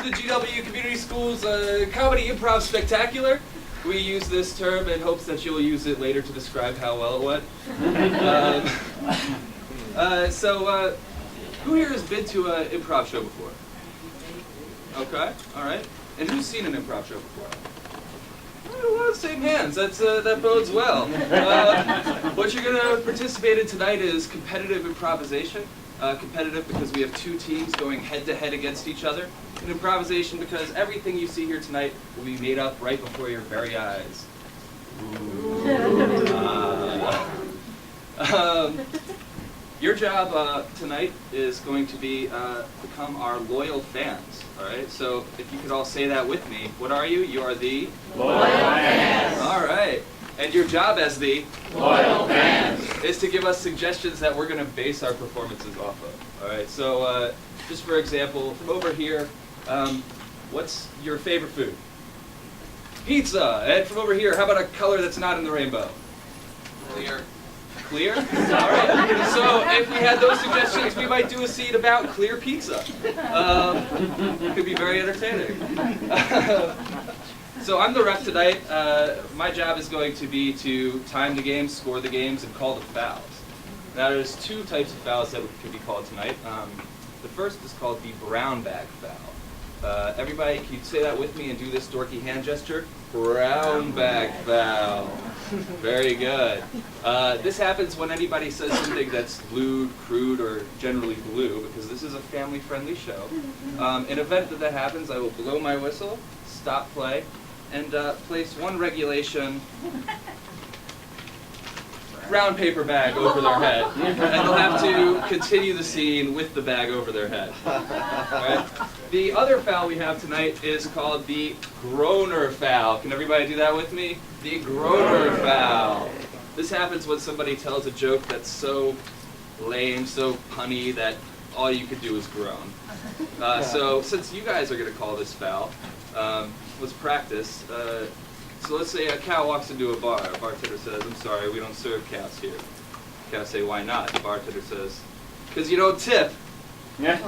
the GW Community Schools Comedy Improv Spectacular. We use this term in hopes that you'll use it later to describe how well it went. Who here has been to an improv show before? Okay, all right. And who's seen an improv show before? Well, same hands. That bodes well. What you're going to participate in tonight is competitive improvisation. Competitive because we have two teams going head-to-head against each other. And improvisation because everything you see here tonight will be made up right before your very eyes. Your job tonight is going to be become our loyal fans. All right. So if you could all say that with me, what are you? You are the loyal fans. All right. And your job as the loyal fans is to give us suggestions that we're going to base our performances off of. All right. So just for example, from over here, what's your favorite food? Pizza. And from over here, how about a color that's not in the rainbow? Clear. Clear? All right. So if we had those suggestions, we might do a scene about clear pizza. It could be very entertaining. So I'm the ref tonight. My job is going to be to time the games, score the games, and call the fouls. Now there's two types of fouls that could be called tonight. The first is called the brown bag foul. Everybody, can you say that with me and do this dorky hand gesture? Brown bag foul. Very good. This happens when anybody says something that's lewd, crude, or generally blue, because this is a family-friendly show. In event that happens, I will blow my whistle, stop play, and place one regulation brown paper bag over their head, and they'll have to continue the scene with the bag over their head. Right? The other foul we have tonight is called the groaner foul. Can everybody do that with me? The groaner foul. This happens when somebody tells a joke that's so lame, so punny, that all you could do is groan. So since you guys are going to call this foul, let's practice. So let's say a cow walks into a bar. A bartender says, "I'm sorry, we don't serve cows here." Cows say, "Why not?" The bartender says, "Because you don't tip." Yeah.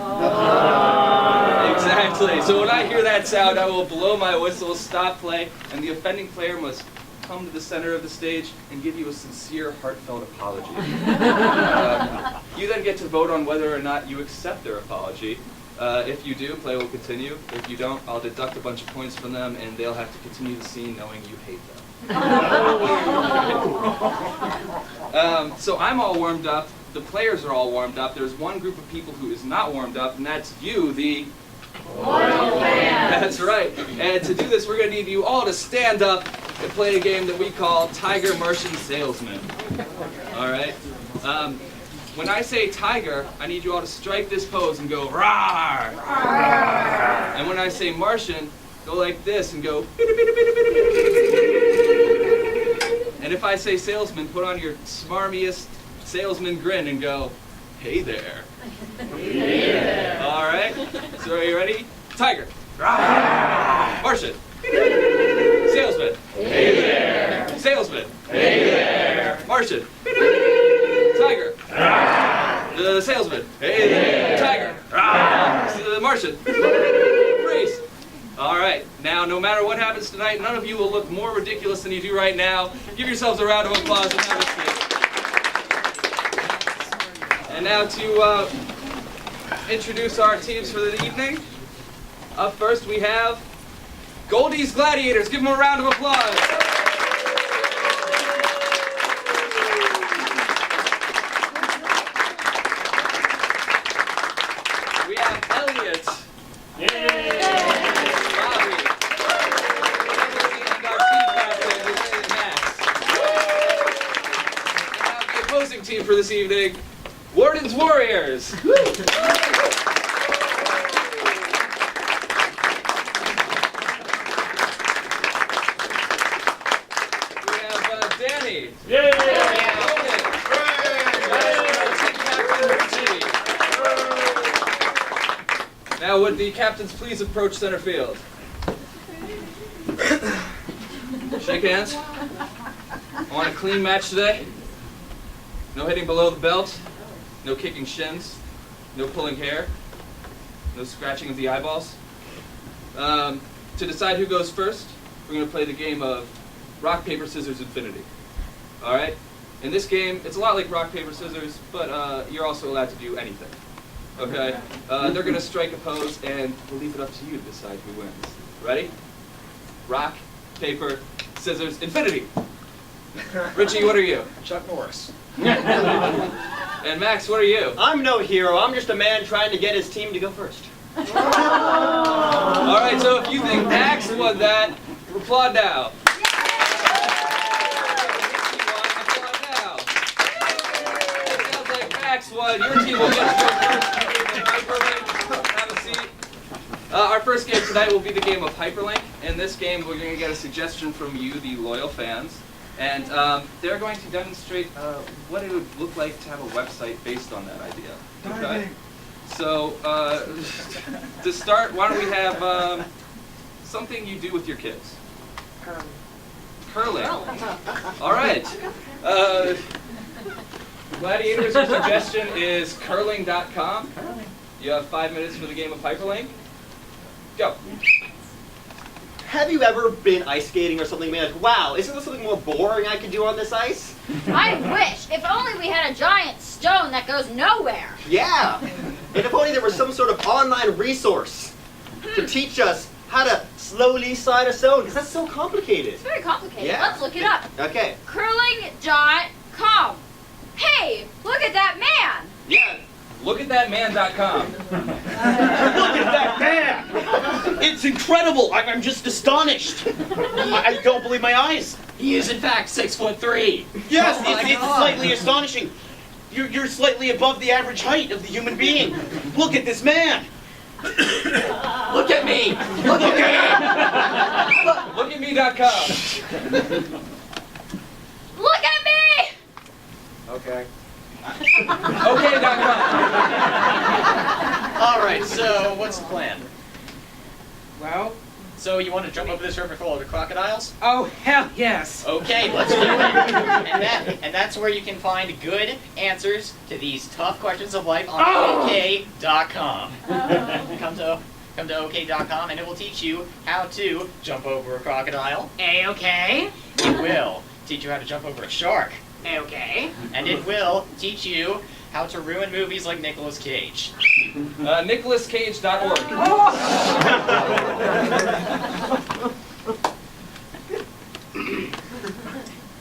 Exactly. So when I hear that sound, I will blow my whistle, stop play, and the offending player must come to the center of the stage and give you a sincere, heartfelt apology. You then get to vote on whether or not you accept their apology. If you do, play will continue. If you don't, I'll deduct a bunch of points from them, and they'll have to continue the scene knowing you hate them. So I'm all warmed up. The players are all warmed up. There's one group of people who is not warmed up, and that's you, the loyal fans. That's right. And to do this, we're going to need you all to stand up and play a game that we call Tiger, Martian, Salesman. All right? When I say tiger, I need you all to strike this pose and go, "Rawr!" And when I say Martian, go like this and go, "Bida, bida, bida, bida, bida, bida, bida." And if I say salesman, put on your smarmiest salesman grin and go, "Hey there." Hey there. All right? So are you ready? Tiger. Rawr! Martian. Salesman. Hey there. Salesman. Hey there. Martian. Tiger. The salesman. Hey there. Tiger. The Martian. Freeze. All right. Now, no matter what happens tonight, none of you will look more ridiculous than you do right now. Give yourselves a round of applause and have a seat. And now to introduce our teams for the evening. Up first, we have Goldie's Gladiators. Give them a round of applause. We have Elliot. Yay! Bobby. And our team captain is Max. And now the opposing team for this evening, Warden's Warriors. We have Danny. Yay! Now would the captains please approach center field? Shake hands. I want a clean match today. No hitting below the belt. No kicking shins. No pulling hair. No scratching of the eyeballs. To decide who goes first, we're going to play the game of rock, paper, scissors, infinity. All right? In this game, it's a lot like rock, paper, scissors, but you're also allowed to do anything. Okay? They're going to strike a pose, and we'll leave it up to you to decide who wins. Ready? Rock, paper, scissors, infinity. Richie, what are you? Chuck Norris. And Max, what are you? I'm no hero. I'm just a man trying to get his team to go first. All right, so if you think Max won that, applaud now. It sounds like Max won. Your team will get to go first. Have a seat. Our first game tonight will be the game of Hyperlink. In this game, we're going to get a suggestion from you, the loyal fans. And they're going to demonstrate what it would look like to have a website based on that idea. Okay? So, to start, why don't we have something you do with your kids? Curling. All right. Gladiator's suggestion is curling.com. You have 5 minutes for the game of Hyperlink. Go. Have you ever been ice skating or something, man? Wow, isn't there something more boring I could do on this ice? I wish. If only we had a giant stone that goes nowhere. Yeah. And if only there was some sort of online resource to teach us how to slowly slide a stone, because that's so complicated. It's very complicated. Yeah. Let's look it up. Okay. Curling.com. Hey, look at that man. Yeah. Lookathatman.com. Look at that man! It's incredible! I'm just astonished. I don't believe my eyes. He is in fact 6'3". Yes, Oh my it's God. slightly astonishing. You're slightly above the average height of the human being. Look at this man. Look at me! Look at me! Lookatme.com. Look at me. Okay. Okay.com. All right, so what's the plan? Well, So you want to jump over this river full of crocodiles? oh hell yes! Okay, let's do it. And that's where you can find good answers to these tough questions of life on OK.com. Come to OK.com and it will teach you how to jump over a crocodile. A-okay? It will teach you how to jump over a shark. A-okay? And it will teach you how to ruin movies like Nicolas Cage. NicolasCage.org.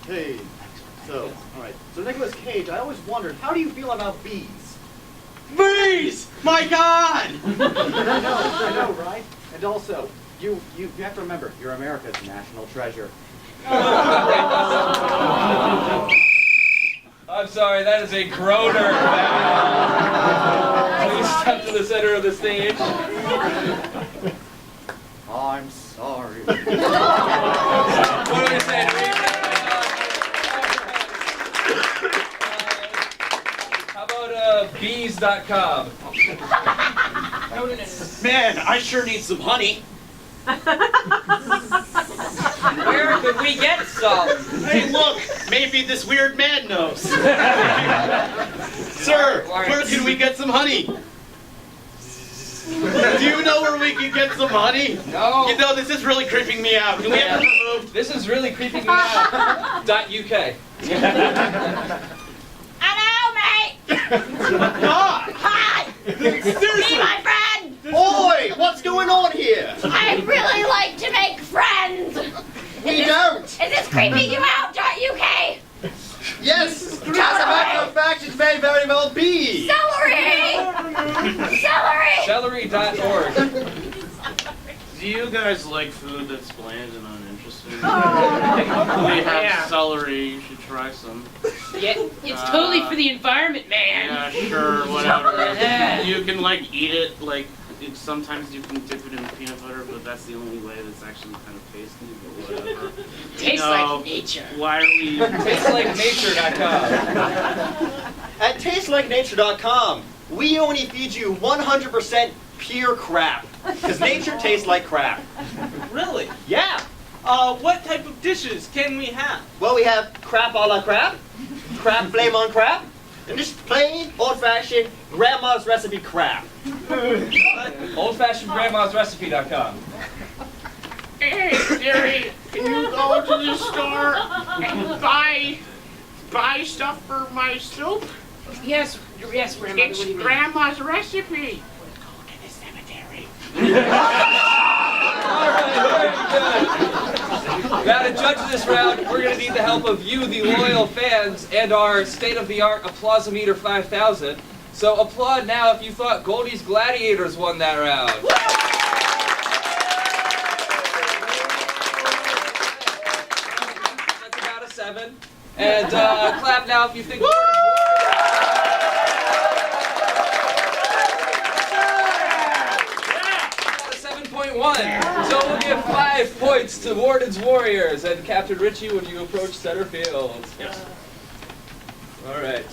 Hey. So, alright. So Nicolas Cage, I always wondered, how do you feel about bees? Bees! My God! I know, right? And also, you have to remember, you're America's national treasure. I'm sorry, that is a groaner. Please step to the center of the stage. I'm sorry. What do we say? How about bees.com? Man, I sure need some honey. Where could we get some? Hey, look! Maybe this weird man knows. Sir, where can we get some honey? Do you know where we can get some honey? No. You know, this is really creeping me out. Can we have it removed? This is really creeping me out. .uk. Hello, mate. God! Hi. Seriously! Be my friend. Boy, what's going on here? I really like to make friends. We don't! Is this creeping you out, .uk? Yes! As a matter of fact, it may very well be! Celery! Celery! Celery.org. Do you guys like food that's bland and uninteresting? Oh. We have Yeah. celery, you should try some. Yeah, it's totally for the environment, man. Yeah, sure, whatever. Yeah. You can like eat it, like, sometimes you can dip it in peanut butter, but that's the only way that's actually kind of tasty, but whatever. Tastes like nature. Why are we... TastelikeNature.com. At tastelikenature.com, we only feed you 100% pure crap. Because nature tastes like crap. Really? Yeah! What type of dishes can we have? Well, we have crap a la crap, crap flame on crap, than just plain, old-fashioned, grandma's recipe crap. Oldfashionedgrandma'srecipe.com. Hey, Siri, can you go to the store and buy stuff for my soup? Yes, Grandma. It's What do you mean? Grandma's recipe. Go to the cemetery. Alright, very good. Now to judge this round, we're going to need the help of you, the loyal fans, and our state-of-the-art Applausometer 5000. So applaud now if you thought Goldie's Gladiators won that round. That's about a 7. And clap now if you think Warden's Warriors. 7.1. So we'll give 5 points to Warden's Warriors. And Captain Ritchie, would you approach center field? Yes. All right.